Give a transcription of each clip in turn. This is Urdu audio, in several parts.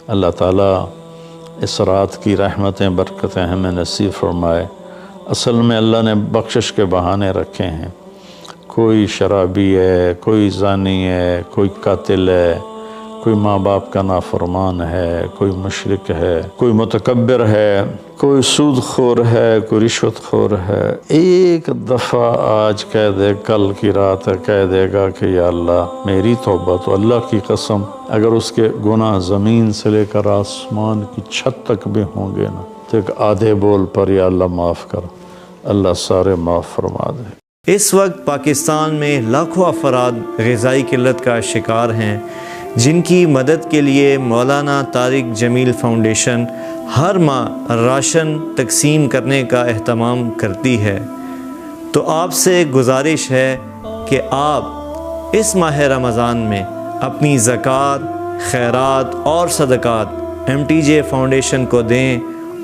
اللہ تعالیٰ اس رات کی رحمتیں برکتیں ہمیں نصیب فرمائے۔ اصل میں اللہ نے بخشش کے بہانے رکھے ہیں، کوئی شرابی ہے، کوئی زانی ہے، کوئی قاتل ہے، کوئی ماں باپ کا نافرمان ہے، کوئی مشرک ہے، کوئی متکبر ہے، کوئی سود خور ہے، کوئی رشوت خور ہے۔ ایک دفعہ آج کہہ دے، کل کی رات ہے کہہ دے گا کہ یا اللہ میری توبہ، تو اللہ کی قسم اگر اس کے گناہ زمین سے لے کر آسمان کی چھت تک بھی ہوں گے نا، تو ایک آدھے بول پر یا اللہ معاف کر، اللہ سارے معاف فرما دے۔ اس وقت پاکستان میں لاکھوں افراد غذائی قلت کا شکار ہیں، جن کی مدد کے لیے مولانا طارق جمیل فاؤنڈیشن ہر ماہ راشن تقسیم کرنے کا اہتمام کرتی ہے۔ تو آپ سے گزارش ہے کہ آپ اس ماہ رمضان میں اپنی زکوٰۃ، خیرات اور صدقات MTJ فاؤنڈیشن کو دیں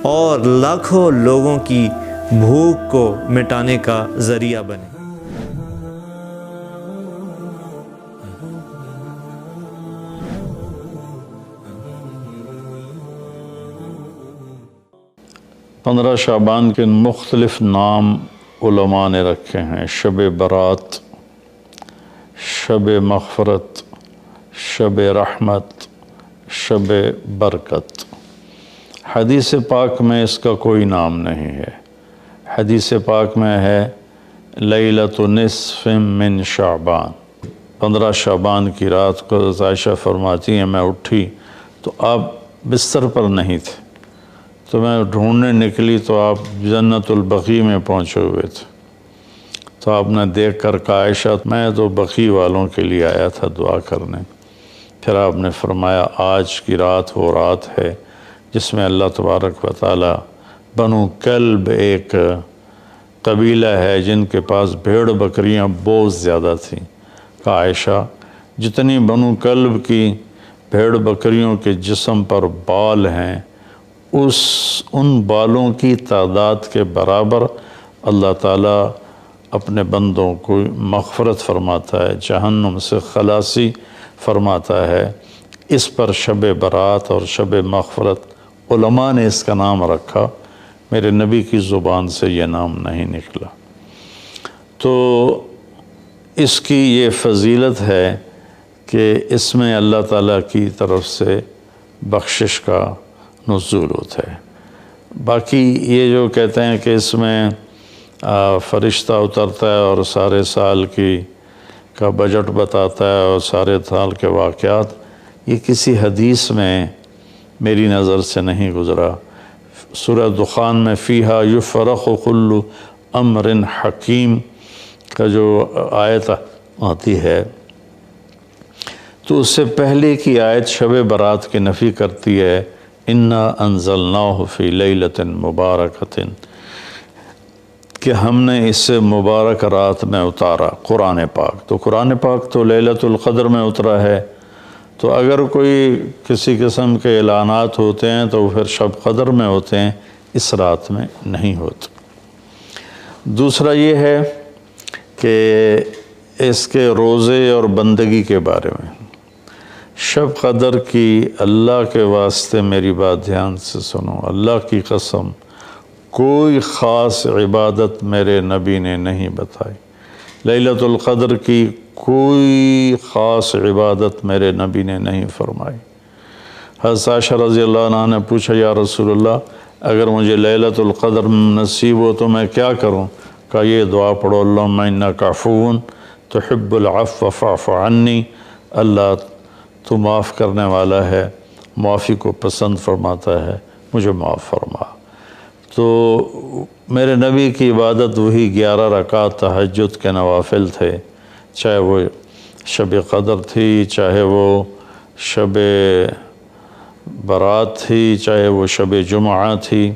اور لاکھوں لوگوں کی بھوک کو مٹانے کا ذریعہ بنیں۔ 15 شعبان کے مختلف نام علماء نے رکھے ہیں: شب برات، شب مغفرت، شب رحمت، شب برکت۔ حدیث پاک میں اس کا کوئی نام نہیں ہے۔ حدیث پاک میں ہے لیلۃ نصف من شعبان، 15 شعبان کی رات کو عائشہ فرماتی ہیں میں اٹھی تو آپ بستر پر نہیں تھے، تو میں ڈھونڈنے نکلی تو آپ جنت البقیع میں پہنچے ہوئے تھے، تو آپ نے دیکھ کر کہا عائشہ میں تو بقیع والوں کے لیے آیا تھا دعا کرنے۔ پھر آپ نے فرمایا آج کی رات وہ رات ہے جس میں اللہ تبارک و تعالی بنو کلب ایک قبیلہ ہے جن کے پاس بھیڑ بکریاں بہت زیادہ تھیں، کہا عائشہ جتنی بنو کلب کی بھیڑ بکریوں کے جسم پر بال ہیں ان بالوں کی تعداد کے برابر اللہ تعالیٰ اپنے بندوں کو مغفرت فرماتا ہے، جہنم سے خلاصی فرماتا ہے۔ اس پر شب برات اور شب مغفرت علماء نے اس کا نام رکھا، میرے نبی کی زبان سے یہ نام نہیں نکلا۔ تو اس کی یہ فضیلت ہے کہ اس میں اللہ تعالیٰ کی طرف سے بخشش کا نزول ہوتا ہے۔ باقی یہ جو کہتے ہیں کہ اس میں فرشتہ اترتا ہے اور سارے سال کا بجٹ بتاتا ہے اور سارے سال کے واقعات، یہ کسی حدیث میں میری نظر سے نہیں گزرا۔ سورہ دخان میں فیہا یفرق کل امر حکیم کا جو آیت آتی ہے تو اس سے پہلے کی آیت شب برات کی نفی کرتی ہے، انا انزلناہ فی لیلۃ مبارکۃ، کہ ہم نے اس سے مبارک رات میں اتارا قرآن پاک۔ تو قرآن پاک تو لیلۃ القدر میں اترا ہے، تو اگر کوئی کسی قسم کے اعلانات ہوتے ہیں تو پھر شب قدر میں ہوتے ہیں، اس رات میں نہیں ہوتے۔ دوسرا یہ ہے کہ اس کے روزے اور بندگی کے بارے میں، شب قدر کی اللہ کے واسطے میری بات دھیان سے سنو، اللہ کی قسم کوئی خاص عبادت میرے نبی نے نہیں بتائی، لیلۃ القدر کی کوئی خاص عبادت میرے نبی نے نہیں فرمائی۔ حضرت عائشہ رضی اللہ عنہ نے پوچھا یا رسول اللہ اگر مجھے لیلۃ القدر نصیب ہو تو میں کیا کروں؟ کہا یہ دعا پڑھو، اللہم انک عفو تحب العفو فاعف عنی، اللہ تو معاف کرنے والا ہے، معافی کو پسند فرماتا ہے، مجھے معاف فرما۔ تو میرے نبی کی عبادت وہی 11 رکعت تہجد کے نوافل تھے، چاہے وہ شب قدر تھی، چاہے وہ شب برات تھی، چاہے وہ شب جمعہ تھی۔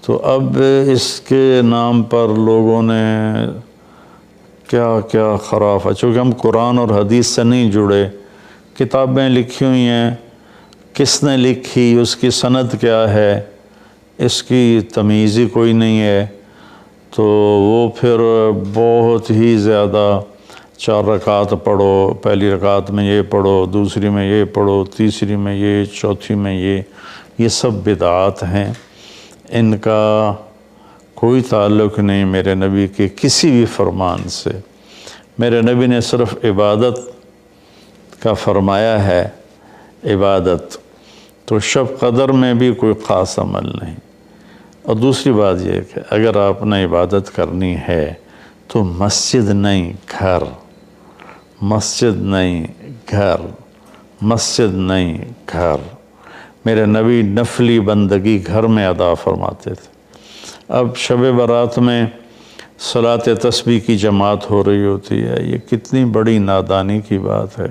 تو اب اس کے نام پر لوگوں نے کیا کیا خرافہ، چونکہ ہم قرآن اور حدیث سے نہیں جڑے، کتابیں لکھی ہوئی ہیں، کس نے لکھی، اس کی سند کیا ہے، اس کی تمیز ہی کوئی نہیں ہے، تو وہ پھر بہت ہی زیادہ 4 رکعت پڑھو، پہلی رکعت میں یہ پڑھو، دوسری میں یہ پڑھو، تیسری میں یہ، چوتھی میں یہ سب بدعات ہیں، ان کا کوئی تعلق نہیں میرے نبی کے کسی بھی فرمان سے۔ میرے نبی نے صرف عبادت کا فرمایا ہے، عبادت، تو شب قدر میں بھی کوئی خاص عمل نہیں۔ اور دوسری بات یہ کہ اگر آپ نے عبادت کرنی ہے تو مسجد نہیں گھر، مسجد نہیں گھر، مسجد نہیں گھر۔ میرے نبی نفلی بندگی گھر میں ادا فرماتے تھے۔ اب شب برات میں صلاۃ تسبیح کی جماعت ہو رہی ہوتی ہے، یہ کتنی بڑی نادانی کی بات ہے۔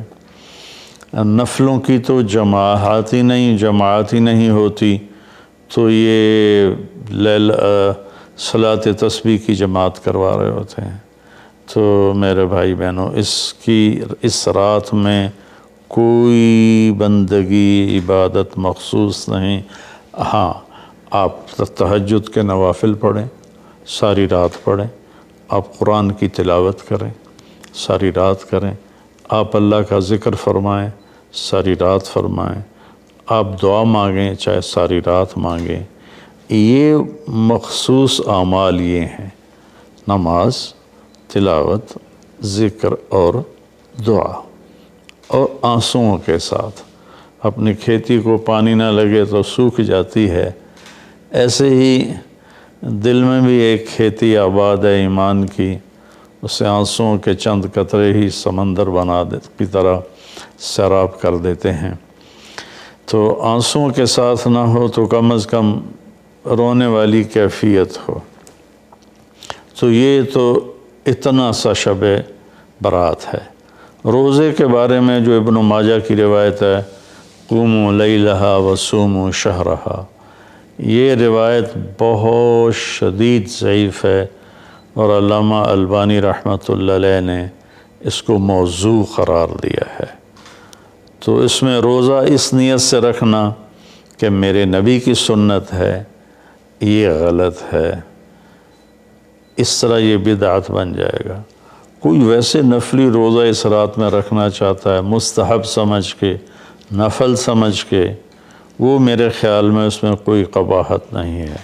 نفلوں کی تو جماعت ہی نہیں ہوتی، تو یہ صلاۃ تسبیح کی جماعت کروا رہے ہوتے ہیں۔ تو میرے بھائی بہنوں، اس رات میں کوئی بندگی عبادت مخصوص نہیں۔ ہاں، آپ تہجد کے نوافل پڑھیں، ساری رات پڑھیں، آپ قرآن کی تلاوت کریں، ساری رات کریں، آپ اللہ کا ذکر فرمائیں، ساری رات فرمائیں، آپ دعا مانگیں، چاہے ساری رات مانگیں۔ یہ مخصوص اعمال یہ ہیں: نماز، تلاوت، ذکر اور دعا، اور آنسوؤں کے ساتھ۔ اپنی کھیتی کو پانی نہ لگے تو سوکھ جاتی ہے، ایسے ہی دل میں بھی ایک کھیتی آباد ہے ایمان کی، اسے آنسوؤں کے چند قطرے ہی سمندر کی طرح سیراب کر دیتے ہیں۔ تو آنسوؤں کے ساتھ نہ ہو تو کم از کم رونے والی کیفیت ہو۔ تو یہ تو اتنا سا شب برات ہے۔ روزے کے بارے میں جو ابن ماجہ کی روایت ہے، قوموا لیلہا وصوموا شہرہا، یہ روایت بہت شدید ضعیف ہے، اور علامہ البانی رحمۃ اللہ علیہ نے اس کو موضوع قرار دیا ہے۔ تو اس میں روزہ اس نیت سے رکھنا کہ میرے نبی کی سنت ہے، یہ غلط ہے، اس طرح یہ بدعت بن جائے گا۔ کوئی ویسے نفلی روزہ اس رات میں رکھنا چاہتا ہے مستحب سمجھ کے، نفل سمجھ کے، وہ میرے خیال میں اس میں کوئی قباحت نہیں ہے۔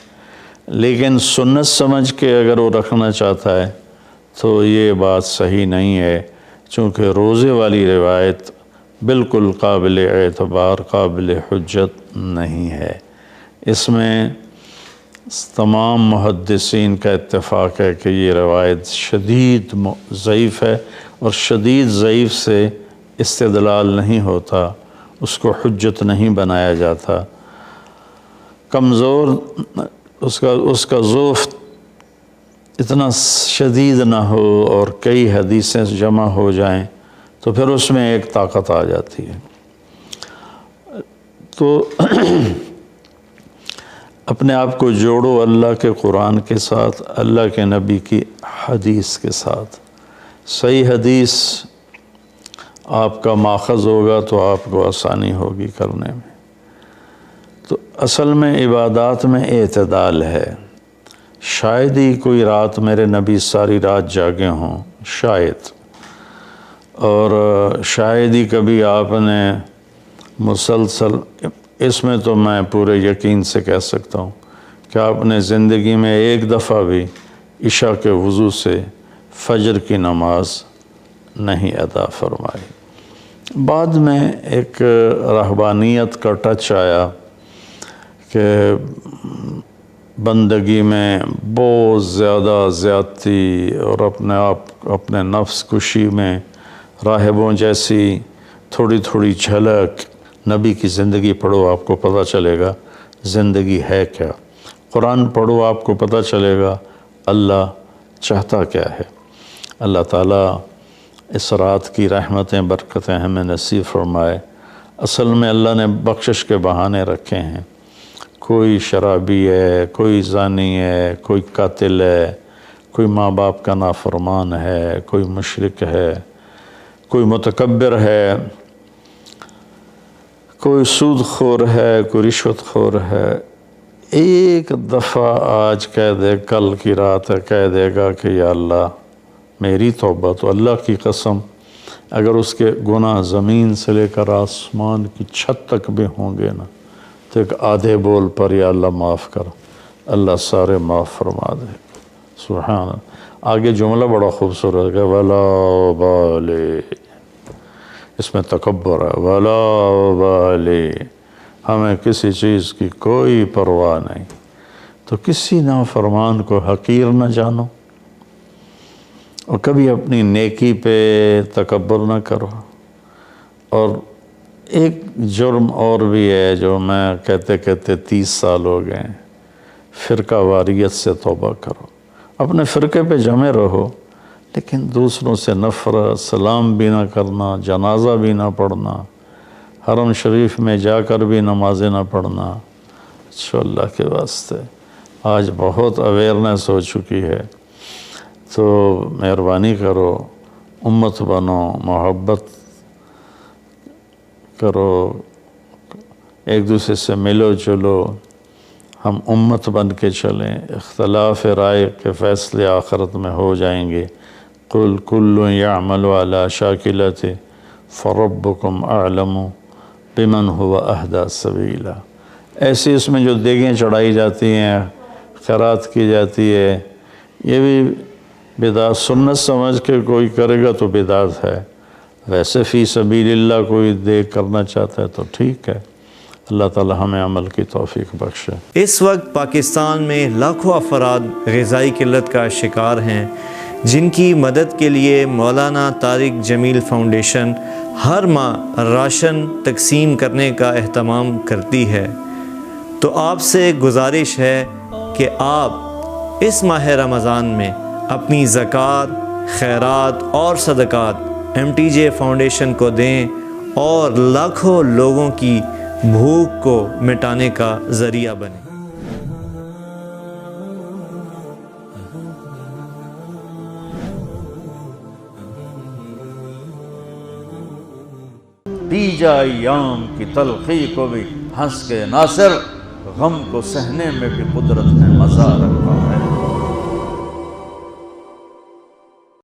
لیکن سنت سمجھ کے اگر وہ رکھنا چاہتا ہے تو یہ بات صحیح نہیں ہے، چونکہ روزے والی روایت بالکل قابل اعتبار، قابل حجت نہیں ہے۔ اس میں تمام محدثین کا اتفاق ہے کہ یہ روایت شدید ضعیف ہے، اور شدید ضعیف سے استدلال نہیں ہوتا، اس کو حجت نہیں بنایا جاتا۔ کمزور اس کا ضعف اتنا شدید نہ ہو اور کئی حدیثیں جمع ہو جائیں تو پھر اس میں ایک طاقت آ جاتی ہے۔ تو اپنے آپ کو جوڑو اللہ کے قرآن کے ساتھ، اللہ کے نبی کی حدیث کے ساتھ۔ صحیح حدیث آپ کا ماخذ ہوگا تو آپ کو آسانی ہوگی کرنے میں۔ تو اصل میں عبادات میں اعتدال ہے۔ شاید ہی کوئی رات میرے نبی ساری رات جاگے ہوں، شاید، اور شاید ہی کبھی آپ نے مسلسل، اس میں تو میں پورے یقین سے کہہ سکتا ہوں کہ آپ نے زندگی میں ایک دفعہ بھی عشاء کے وضو سے فجر کی نماز نہیں ادا فرمائی۔ بعد میں ایک رہبانیت کا ٹچ آیا کہ بندگی میں بہت زیادہ زیادتی اور اپنے نفس کشی میں راہبوں جیسی تھوڑی تھوڑی جھلک۔ نبی کی زندگی پڑھو، آپ کو پتہ چلے گا زندگی ہے کیا۔ قرآن پڑھو، آپ کو پتہ چلے گا اللہ چاہتا کیا ہے۔ اللہ تعالیٰ اس رات کی رحمتیں برکتیں ہمیں نصیب فرمائے۔ اصل میں اللہ نے بخشش کے بہانے رکھے ہیں۔ کوئی شرابی ہے، کوئی زانی ہے، کوئی قاتل ہے، کوئی ماں باپ کا نافرمان ہے، کوئی مشرک ہے، کوئی متکبر ہے، کوئی سود خور ہے، کوئی رشوت خور ہے۔ ایک دفعہ آج کہہ دے، کل کی رات ہے، کہہ دے گا کہ یا اللہ میری توبہ تو اللہ کی قسم اگر اس کے گناہ زمین سے لے کر آسمان کی چھت تک بھی ہوں گے نا تو ایک آدھے بول پر یا اللہ معاف کر، اللہ سارے معاف فرما دے۔ سبحان اللہ۔ آگے جملہ بڑا خوبصورت ہے، ولا بالے، اس میں تکبر ہے، ولا بالے، ہمیں کسی چیز کی کوئی پرواہ نہیں، تو کسی نافرمان کو حقیر نہ جانو، اور کبھی اپنی نیکی پہ تکبر نہ کرو۔ اور ایک جرم اور بھی ہے جو میں کہتے 30 سال ہو گئے ہیں، فرقہ واریت سے توبہ کرو۔ اپنے فرقے پہ جمے رہو لیکن دوسروں سے نفرت، سلام بھی نہ کرنا، جنازہ بھی نہ پڑھنا، حرم شریف میں جا کر بھی نمازیں نہ پڑھنا۔ اچھا اللہ کے واسطے آج بہت اویئرنیس ہو چکی ہے، تو مہربانی کرو، امت بنو، محبت کرو، ایک دوسرے سے ملو جلو، ہم امت بن کے چلیں، اختلاف رائے کے فیصلے آخرت میں ہو جائیں گے۔ قل کل یعمل علی شاکلتہ فربکم اعلم بمن هو اہدی سبیلا۔ ایسی اس میں جو دیگیں چڑھائی جاتی ہیں، خیرات کی جاتی ہے، یہ بھی بدعت سنت سمجھ کے کوئی کرے گا تو بدعت ہے، ویسے فی سبیل اللہ کوئی دیکھ کرنا چاہتا ہے تو ٹھیک ہے۔ اللہ تعالی ہمیں عمل کی توفیق بخشے۔ اس وقت پاکستان میں لاکھوں افراد غذائی قلت کا شکار ہیں، جن کی مدد کے لیے مولانا طارق جمیل فاؤنڈیشن ہر ماہ راشن تقسیم کرنے کا اہتمام کرتی ہے۔ تو آپ سے گزارش ہے کہ آپ اس ماہ رمضان میں اپنی زکوٰۃ، خیرات اور صدقات MTJ فاؤنڈیشن کو دیں اور لاکھوں لوگوں کی بھوک کو مٹانے کا ذریعہ بنیں۔ دی جائے ایام کی تلخی کو بھی ہنس کے ناصر، غم کو سہنے میں بھی قدرت نے مزہ رکھا۔